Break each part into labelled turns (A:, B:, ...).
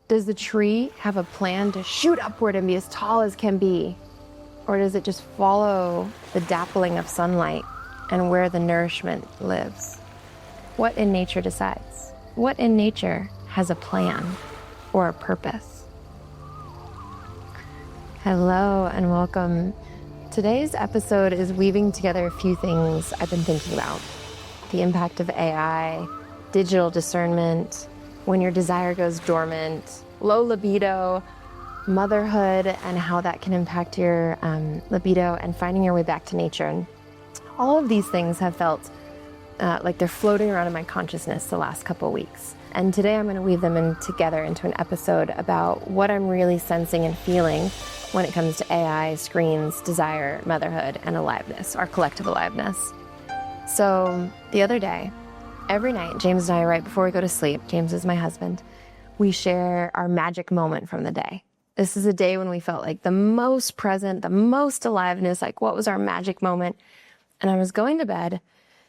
A: Does the tree have a plan to shoot upward and be as tall as can be? Or does it just follow the dappling of sunlight and where the nourishment lives? What in nature decides? What in nature has a plan or a purpose? Hello and welcome. Today's episode is weaving together a few things I've been thinking about. The impact of AI, digital discernment, when your desire goes dormant, low libido, motherhood, and how that can impact your libido, and finding your way back to nature. And all of these things have felt like they're floating around in my consciousness the last couple of weeks. And today I'm going to weave them in together into an episode about what I'm really sensing and feeling when it comes to AI, screens, desire, motherhood, and aliveness, our collective aliveness. So the other day, every night, James and I, right before we go to sleep, James is my husband, we share our magic moment from the day. This is a day when we felt like the most present, the most aliveness, like what was our magic moment? And I was going to bed,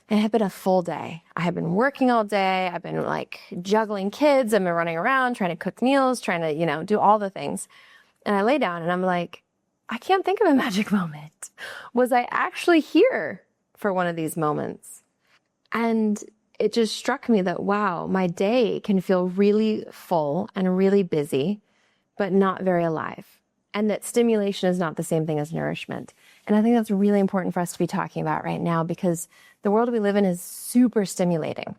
A: and it had been a full day. I had been working all day. I've been like juggling kids. I've been running around, trying to cook meals, trying to, do all the things. And I lay down and I'm like, I can't think of a magic moment. Was I actually here for one of these moments? And it just struck me that, wow, my day can feel really full and really busy, but not very alive. And that stimulation is not the same thing as nourishment. And I think that's really important for us to be talking about right now, because the world we live in is super stimulating,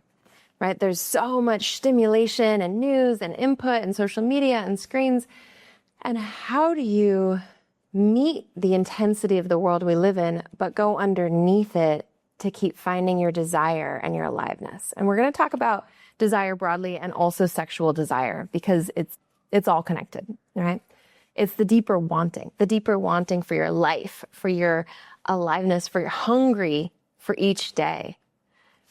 A: right? There's so much stimulation and news and input and social media and screens. And how do you meet the intensity of the world we live in, but go underneath it to keep finding your desire and your aliveness? And we're going to talk about desire broadly and also sexual desire, because it's all connected, right? It's the deeper wanting for your life, for your aliveness, for your hungry for each day,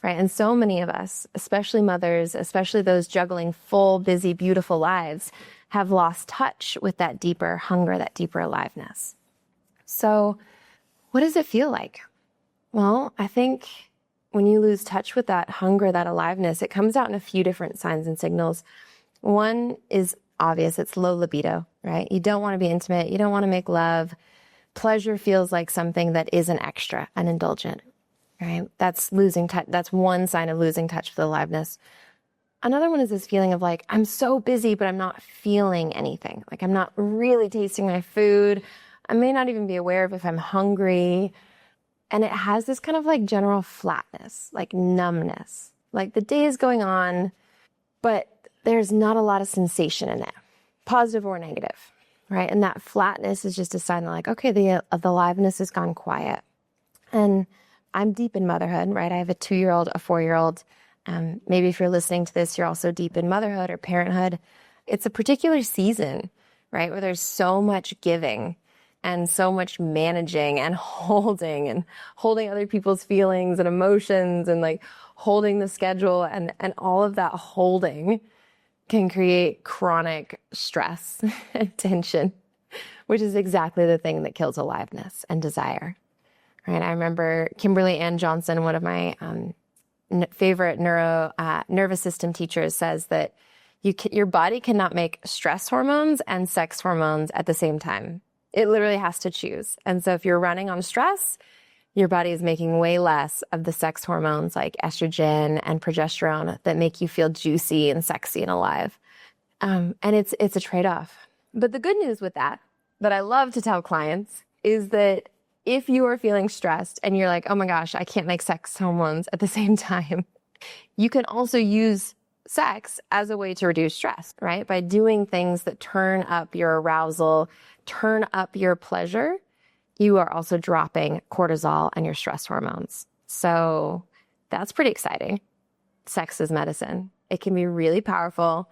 A: right? And so many of us, especially mothers, especially those juggling full, busy, beautiful lives, have lost touch with that deeper hunger, that deeper aliveness. So what does it feel like? Well, I think when you lose touch with that hunger, that aliveness, it comes out in a few different signs and signals. One is obvious. It's low libido, right? You don't want to be intimate. You don't want to make love. Pleasure feels like something that is an extra, an indulgent, right? That's losing touch. That's one sign of losing touch with aliveness. Another one is this feeling of like, I'm so busy, but I'm not feeling anything. Like I'm not really tasting my food. I may not even be aware of if I'm hungry. And it has this kind of like general flatness, like numbness. Like the day is going on, but there's not a lot of sensation in it, positive or negative, right? And that flatness is just a sign that like, okay, the aliveness has gone quiet. And I'm deep in motherhood, right? I have a 2-year-old, a 4-year-old. Maybe if you're listening to this, you're also deep in motherhood or parenthood. It's a particular season, right? Where there's so much giving and so much managing and holding other people's feelings and emotions and like holding the schedule, and all of that holding can create chronic stress and tension, which is exactly the thing that kills aliveness and desire, right? I remember Kimberly Ann Johnson, one of my favorite nervous system teachers, says that your body cannot make stress hormones and sex hormones at the same time. It literally has to choose. And so if you're running on stress, your body is making way less of the sex hormones like estrogen and progesterone that make you feel juicy and sexy and alive. And it's a trade-off. But the good news with that I love to tell clients is that if you are feeling stressed and you're like, oh my gosh, I can't make sex hormones at the same time, you can also use sex as a way to reduce stress, right? By doing things that turn up your arousal, turn up your pleasure, you are also dropping cortisol and your stress hormones. So that's pretty exciting. Sex is medicine. It can be really powerful.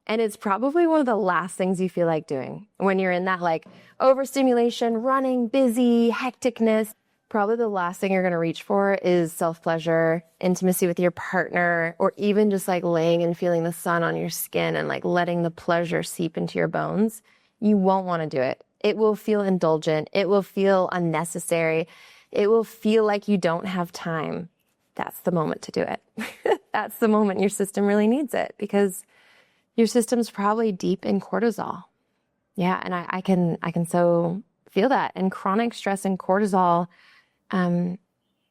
A: And it's probably one of the last things you feel like doing when you're in that like overstimulation, running, busy, hecticness. Probably the last thing you're going to reach for is self-pleasure, intimacy with your partner, or even just like laying and feeling the sun on your skin and like letting the pleasure seep into your bones. You won't want to do it. It will feel indulgent. It will feel unnecessary. It will feel like you don't have time. That's the moment to do it. That's the moment your system really needs it, because your system's probably deep in cortisol. Yeah, and I can so feel that. And chronic stress and cortisol,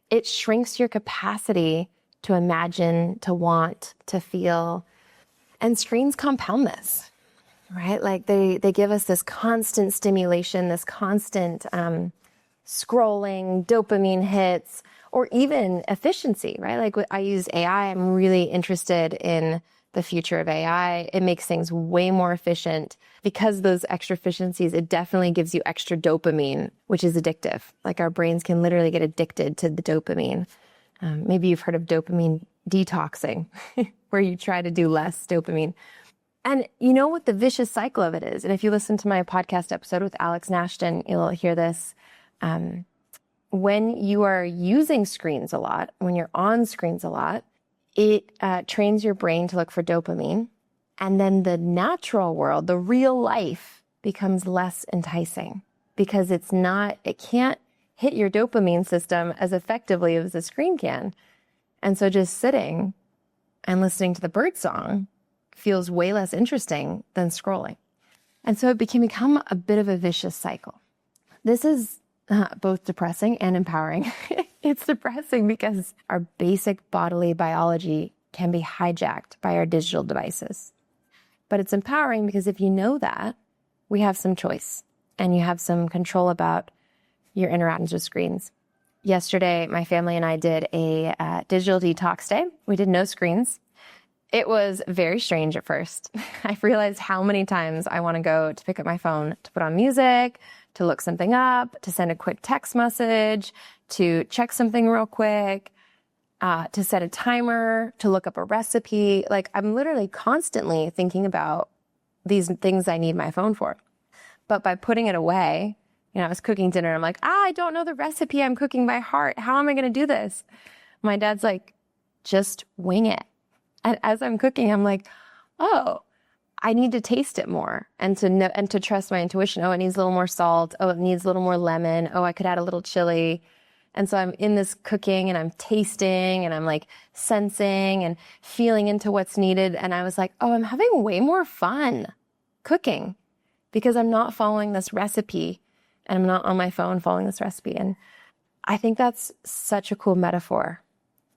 A: it shrinks your capacity to imagine, to want, to feel. And screens compound this, right? Like they give us this constant stimulation, this constant scrolling, dopamine hits, or even efficiency, right? Like I use AI. I'm really interested in the future of AI. It makes things way more efficient. Because those extra efficiencies, it definitely gives you extra dopamine, which is addictive. Like our brains can literally get addicted to the dopamine. Maybe you've heard of dopamine detoxing, where you try to do less dopamine. And you know what the vicious cycle of it is? And if you listen to my podcast episode with Alex Nashton, you'll hear this. When you are using screens a lot, when you're on screens a lot, it trains your brain to look for dopamine. And then the natural world, the real life, becomes less enticing because it can't hit your dopamine system as effectively as the screen can. And so just sitting and listening to the bird song feels way less interesting than scrolling. And so it can become a bit of a vicious cycle. This is both depressing and empowering. It's depressing because our basic bodily biology can be hijacked by our digital devices. But it's empowering because if you know that, we have some choice and you have some control about your interactions with screens. Yesterday, my family and I did a digital detox day. We did no screens. It was very strange at first. I realized how many times I want to go to pick up my phone, to put on music, to look something up, to send a quick text message, to check something real quick, to set a timer, to look up a recipe. Like I'm literally constantly thinking about these things I need my phone for. But by putting it away, I was cooking dinner. I'm like, I don't know the recipe. I'm cooking by heart. How am I going to do this? My dad's like, just wing it. And as I'm cooking, I'm like, oh, I need to taste it more and to know, and to trust my intuition. Oh, it needs a little more salt. Oh, it needs a little more lemon. Oh, I could add a little chili. And so I'm in this cooking and I'm tasting and I'm like sensing and feeling into what's needed. And I was like, oh, I'm having way more fun cooking because I'm not following this recipe and I'm not on my phone following this recipe. And I think that's such a cool metaphor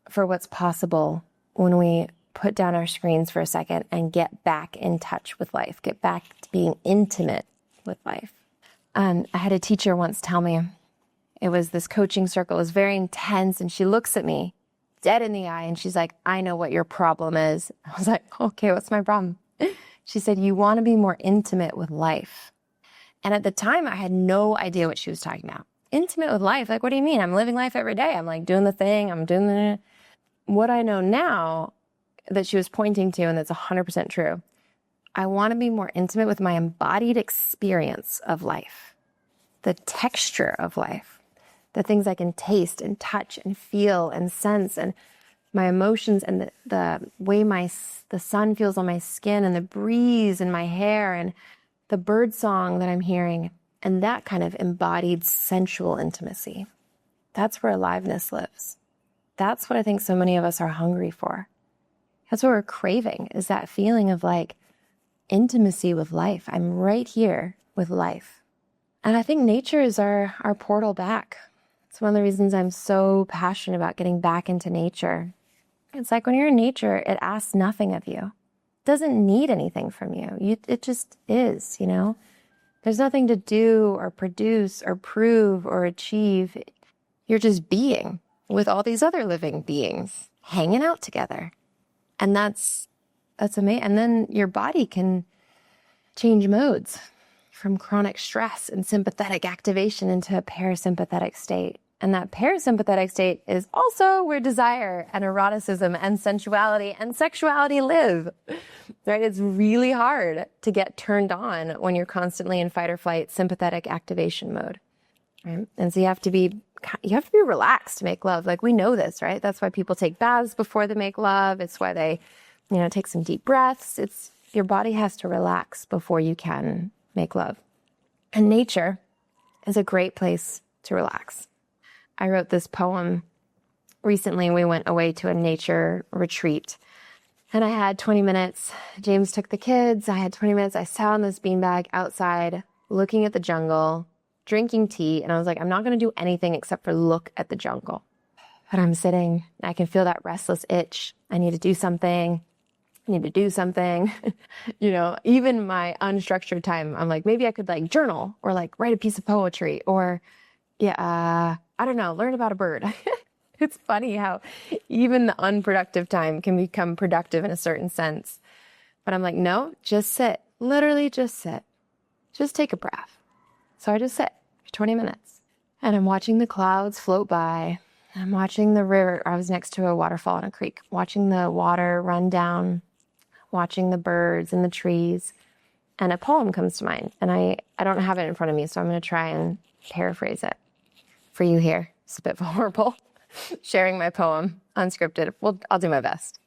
A: for what's possible when we put down our screens for a second and get back in touch with life, get back to being intimate with life. I had a teacher once tell me, it was this coaching circle, it was very intense, and she looks at me dead in the eye and she's like, I know what your problem is. I was like, okay, what's my problem? She said, you want to be more intimate with life. And at the time, I had no idea what she was talking about. Intimate with life? Like, what do you mean? I'm living life every day. I'm like doing the thing. I'm doing the... What I know now that she was pointing to, and that's 100% true, I want to be more intimate with my embodied experience of life, the texture of life, the things I can taste and touch and feel and sense, and my emotions and the way the sun feels on my skin and the breeze in my hair and the bird song that I'm hearing, and that kind of embodied sensual intimacy. That's where aliveness lives. That's what I think so many of us are hungry for. That's what we're craving, is that feeling of like intimacy with life. I'm right here with life. And I think nature is our portal back. It's one of the reasons I'm so passionate about getting back into nature. It's like when you're in nature, it asks nothing of you. It doesn't need anything from you. It just is, There's nothing to do or produce or prove or achieve. You're just being with all these other living beings hanging out together. And that's amazing. And then your body can change modes from chronic stress and sympathetic activation into a parasympathetic state. And that parasympathetic state is also where desire and eroticism and sensuality and sexuality live, right? It's really hard to get turned on when you're constantly in fight or flight sympathetic activation mode, right? And so you have to be relaxed to make love. Like we know this, right? That's why people take baths before they make love. It's why they, take some deep breaths. Your body has to relax before you can make love. And nature is a great place to relax. I wrote this poem recently. We went away to a nature retreat And I had 20 minutes. James took the kids. I had 20 minutes. I sat on this beanbag outside, looking at the jungle, drinking tea. And I was like, I'm not going to do anything except for look at the jungle. But I'm sitting. I can feel that restless itch. I need to do something. I need to do something. Even my unstructured time, I'm like, maybe I could like journal or like write a piece of poetry or, I don't know, learn about a bird. It's funny how even the unproductive time can become productive in a certain sense. But I'm like, no, just sit. Literally just sit. Just take a breath. So I just sit for 20 minutes. And I'm watching the clouds float by. I'm watching the river. I was next to a waterfall in a creek, watching the water run down, watching the birds and the trees. And a poem comes to mind. And I don't have it in front of me, so I'm going to try and paraphrase it for you here. It's a bit vulnerable. Sharing my poem, unscripted. Well, I'll do my best.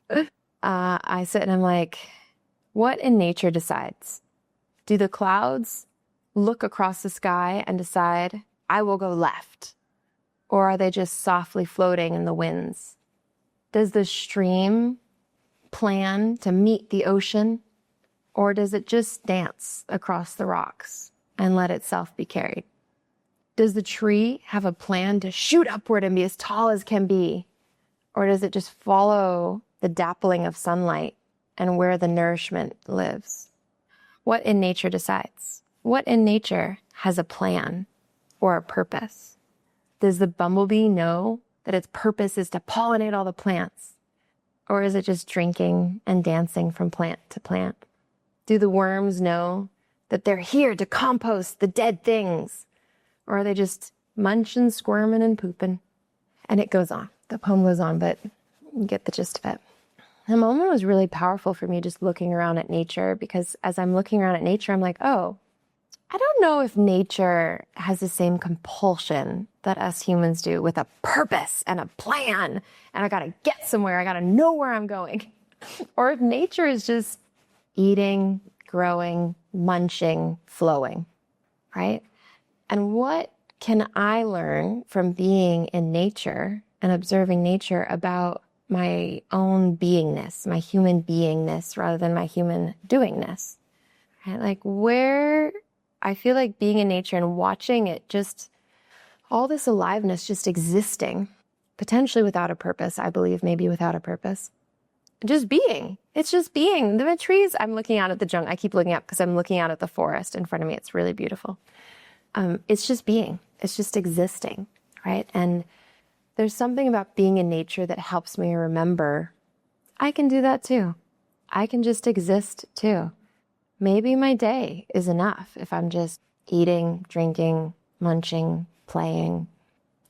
A: I sit and I'm like, what in nature decides? Do the clouds look across the sky and decide, I will go left? Or are they just softly floating in the winds? Does the stream plan to meet the ocean? Or does it just dance across the rocks and let itself be carried? Does the tree have a plan to shoot upward and be as tall as can be? Or does it just follow the dappling of sunlight and where the nourishment lives? What in nature decides? What in nature has a plan or a purpose? Does the bumblebee know that its purpose is to pollinate all the plants? Or is it just drinking and dancing from plant to plant? Do the worms know that they're here to compost the dead things? Or are they just munching, squirming, and pooping? And it goes on. The poem goes on, but you get the gist of it. The moment was really powerful for me, just looking around at nature, because as I'm looking around at nature, I'm like, oh, I don't know if nature has the same compulsion that us humans do with a purpose and a plan, and I gotta get somewhere, I gotta know where I'm going. Or if nature is just eating, growing, munching, flowing, right? And what can I learn from being in nature and observing nature about my own beingness, my human beingness, rather than my human doingness? Right? Like where I feel like being in nature and watching it, just all this aliveness just existing, potentially without a purpose, I believe, maybe without a purpose. Just being. It's just being. The trees, I'm looking out at the jungle. I keep looking up because I'm looking out at the forest in front of me. It's really beautiful. It's just being. It's just existing, right? And there's something about being in nature that helps me remember I can do that too. I can just exist too. Maybe my day is enough if I'm just eating, drinking, munching, playing.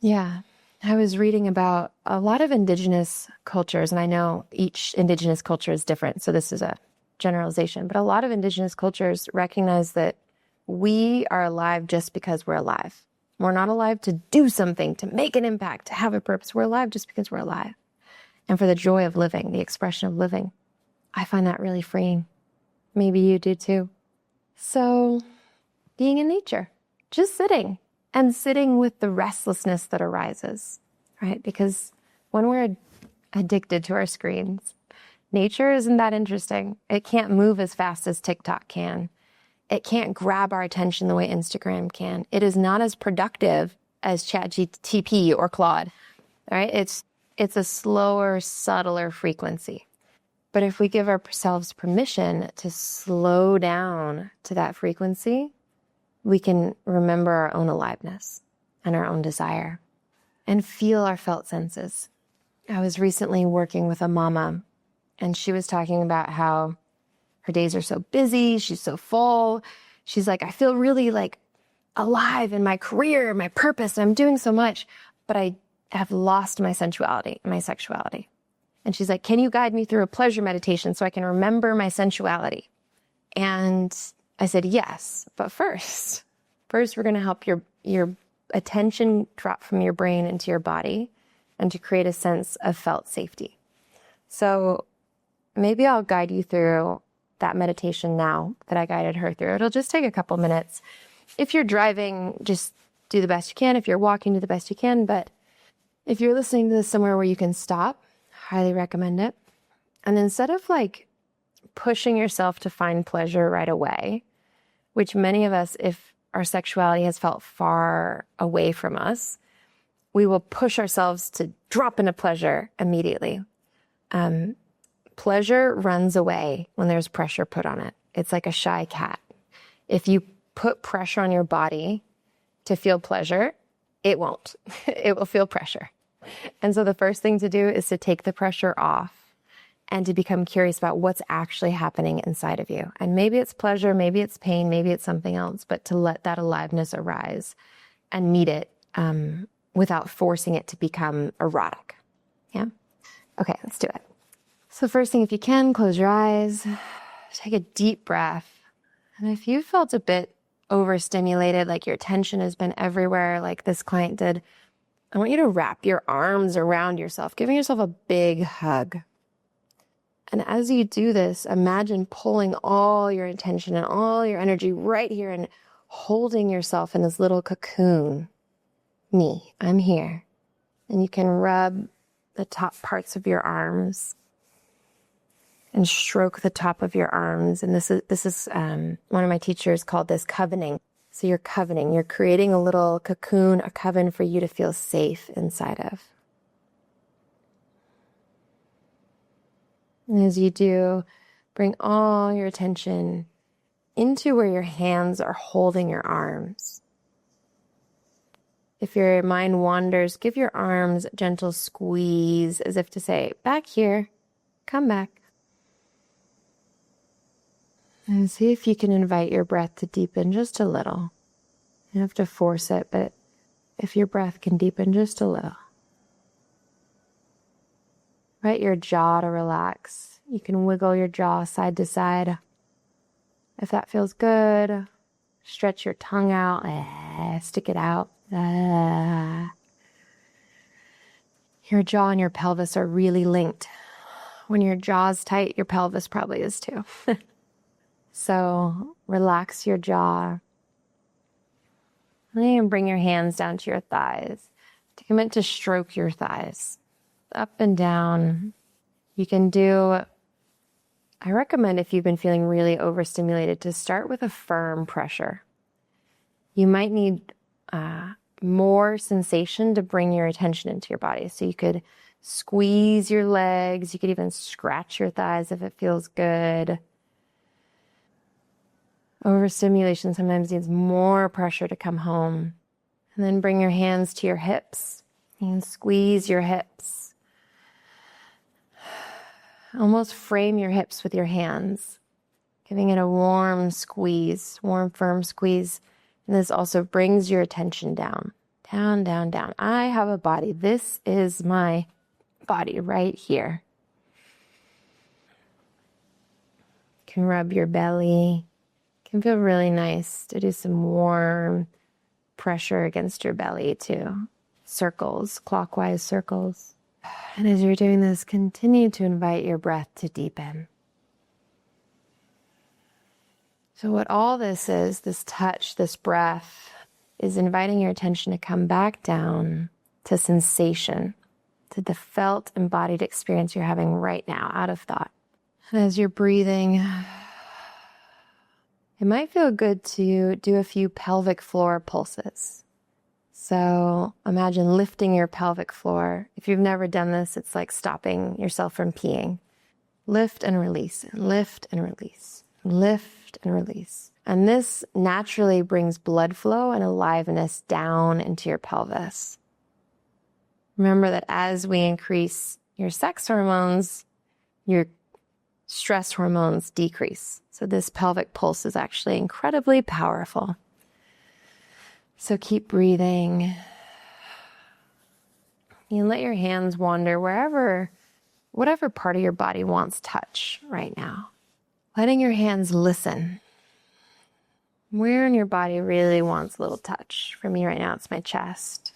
A: Yeah. I was reading about a lot of indigenous cultures, and I know each indigenous culture is different, so this is a generalization, but a lot of indigenous cultures recognize that we are alive just because we're alive. We're not alive to do something, to make an impact, to have a purpose. We're alive just because we're alive. And for the joy of living, the expression of living. I find that really freeing. Maybe you do too. So being in nature, just sitting and sitting with the restlessness that arises, right? Because when we're addicted to our screens, nature isn't that interesting. It can't move as fast as TikTok can. It can't grab our attention the way Instagram can. It is not as productive as ChatGPT or Claude, right? It's a slower, subtler frequency. But if we give ourselves permission to slow down to that frequency, we can remember our own aliveness and our own desire and feel our felt senses. I was recently working with a mama, and she was talking about how her days are so busy. She's so full. She's like, I feel really like alive in my career, my purpose. I'm doing so much, but I have lost my sensuality, my sexuality. And she's like, can you guide me through a pleasure meditation so I can remember my sensuality? And I said, yes, but first we're going to help your attention drop from your brain into your body and to create a sense of felt safety. So maybe I'll guide you through that meditation now that I guided her through. It'll just take a couple minutes. If you're driving, just do the best you can. If you're walking, do the best you can. But if you're listening to this somewhere where you can stop, highly recommend it. And instead of like pushing yourself to find pleasure right away, which many of us, if our sexuality has felt far away from us, we will push ourselves to drop into pleasure immediately. Pleasure runs away when there's pressure put on it. It's like a shy cat. If you put pressure on your body to feel pleasure, it won't. It will feel pressure. And so the first thing to do is to take the pressure off and to become curious about what's actually happening inside of you. And maybe it's pleasure, maybe it's pain, maybe it's something else, but to let that aliveness arise and meet it without forcing it to become erotic. Yeah? Okay, let's do it. So first thing, if you can, close your eyes, take a deep breath. And if you felt a bit overstimulated, like your attention has been everywhere, like this client did, I want you to wrap your arms around yourself, giving yourself a big hug. And as you do this, imagine pulling all your attention and all your energy right here and holding yourself in this little cocoon. Me, I'm here. And you can rub the top parts of your arms and stroke the top of your arms. And this is one of my teachers called this covening. So you're covening, you're creating a little cocoon, a coven for you to feel safe inside of. And as you do, bring all your attention into where your hands are holding your arms. If your mind wanders, give your arms a gentle squeeze as if to say, back here, come back. And see if you can invite your breath to deepen just a little. You don't have to force it, but if your breath can deepen just a little. Invite your jaw to relax. You can wiggle your jaw side to side. If that feels good, stretch your tongue out, stick it out. Your jaw and your pelvis are really linked. When your jaw's tight, your pelvis probably is too. So relax your jaw. And then bring your hands down to your thighs. Take a minute to stroke your thighs up and down. You can do, I recommend if you've been feeling really overstimulated, to start with a firm pressure. You might need more sensation to bring your attention into your body. So you could squeeze your legs. You could even scratch your thighs if it feels good. Overstimulation sometimes needs more pressure to come home. And then bring your hands to your hips and squeeze your hips. Almost frame your hips with your hands, giving it a warm squeeze, warm, firm squeeze. And this also brings your attention down, down, down, down. I have a body. This is my body right here. You can rub your belly. Can feel really nice to do some warm pressure against your belly too. Circles, clockwise circles. And as you're doing this, continue to invite your breath to deepen. So what all this is, this touch, this breath, is inviting your attention to come back down to sensation, to the felt embodied experience you're having right now, out of thought. And as you're breathing, it might feel good to do a few pelvic floor pulses. So imagine lifting your pelvic floor. If you've never done this, it's like stopping yourself from peeing. Lift and release, lift and release, lift and release. And this naturally brings blood flow and aliveness down into your pelvis. Remember that as we increase your sex hormones, your stress hormones decrease. So this pelvic pulse is actually incredibly powerful. So keep breathing. You let your hands wander whatever part of your body wants touch right now. Letting your hands listen. Where in your body really wants a little touch? For me right now, it's my chest.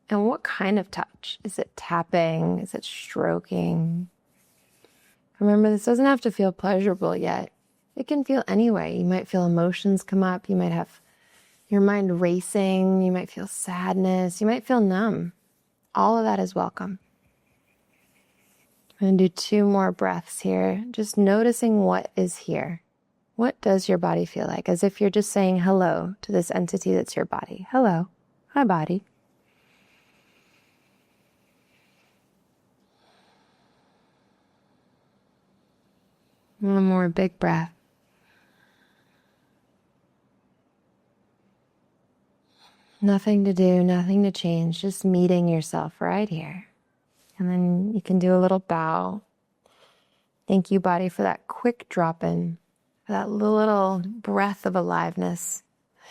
A: And what kind of touch? Is it tapping? Is it stroking? Remember, this doesn't have to feel pleasurable yet. It can feel anyway. You might feel emotions come up. You might have your mind racing. You might feel sadness. You might feel numb. All of that is welcome. I'm going to do 2 more breaths here, just noticing what is here. What does your body feel like? As if you're just saying hello to this entity that's your body. Hello. Hi, body. One more big breath. Nothing to do, nothing to change, just meeting yourself right here. And then you can do a little bow. Thank you, body, for that quick drop-in, for that little breath of aliveness.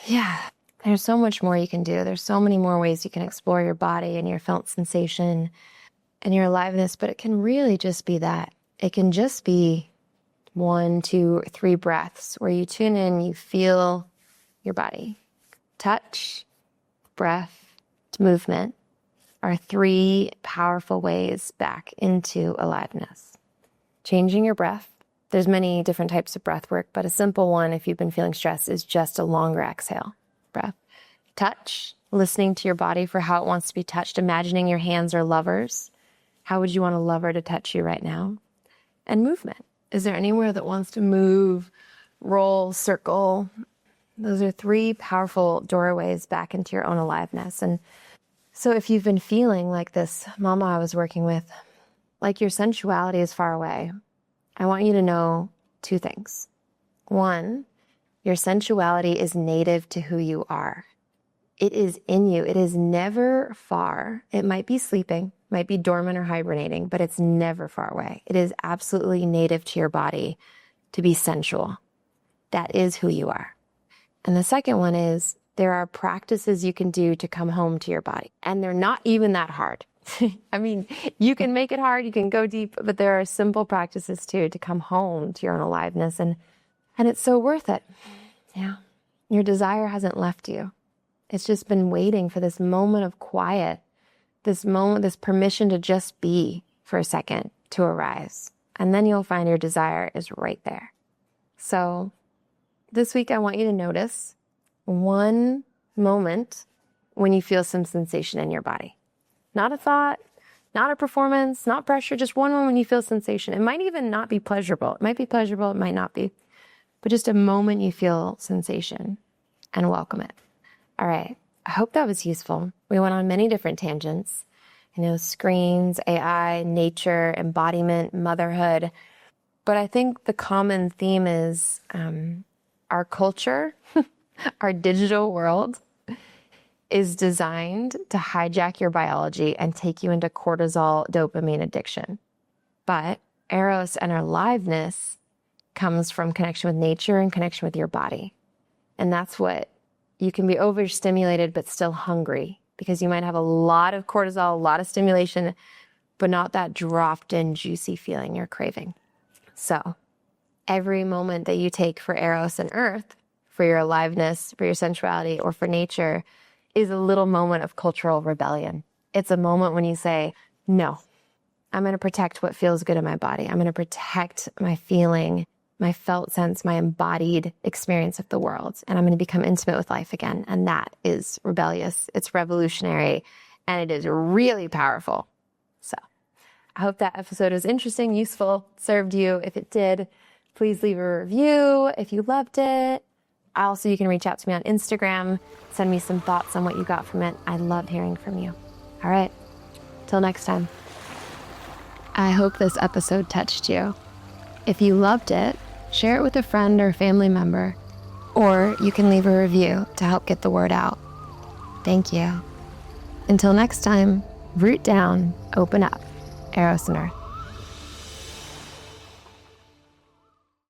A: Yeah, there's so much more you can do. There's so many more ways you can explore your body and your felt sensation and your aliveness, but it can really just be that. It can just be 1, 2, 3 breaths where you tune in, you feel your body. Touch, breath, movement are 3 powerful ways back into aliveness. Changing your breath. There's many different types of breath work, but a simple one, if you've been feeling stressed, is just a longer exhale breath. Touch, listening to your body for how it wants to be touched, imagining your hands are lovers. How would you want a lover to touch you right now? And movement. Is there anywhere that wants to move, roll, circle? Those are 3 powerful doorways back into your own aliveness. And so if you've been feeling like this mama I was working with, like your sensuality is far away, I want you to know 2 things. 1, your sensuality is native to who you are. It is in you. It is never far. It might be sleeping, might be dormant or hibernating, but it's never far away. It is absolutely native to your body to be sensual. That is who you are. And the second one is there are practices you can do to come home to your body. And they're not even that hard. I mean, you can make it hard, you can go deep, but there are simple practices too to come home to your own aliveness. And it's so worth it. Yeah. Your desire hasn't left you. It's just been waiting for this moment of quiet, this moment, this permission to just be for a second to arise. And then you'll find your desire is right there. So this week, I want you to notice 1 moment when you feel some sensation in your body. Not a thought, not a performance, not pressure, just 1 moment you feel sensation. It might even not be pleasurable. It might be pleasurable, it might not be. But just a moment you feel sensation and welcome it. All right, I hope that was useful. We went on many different tangents. Screens, AI, nature, embodiment, motherhood. But I think the common theme is our culture, our digital world is designed to hijack your biology and take you into cortisol, dopamine addiction. But Eros and our aliveness comes from connection with nature and connection with your body. And that's what you can be overstimulated but still hungry because you might have a lot of cortisol, a lot of stimulation, but not that dropped in juicy feeling you're craving. So every moment that you take for Eros and Earth, for your aliveness, for your sensuality, or for nature is a little moment of cultural rebellion. It's a moment when you say, no, I'm going to protect what feels good in my body. I'm going to protect my feeling, my felt sense, my embodied experience of the world. And I'm going to become intimate with life again. And that is rebellious. It's revolutionary. And it is really powerful. So I hope that episode was interesting, useful, served you. If it did, please leave a review if you loved it. Also, you can reach out to me on Instagram, send me some thoughts on what you got from it. I love hearing from you. All right, till next time. I hope this episode touched you. If you loved it, share it with a friend or family member, or you can leave a review to help get the word out. Thank you. Until next time, root down, open up, Eros and Earth.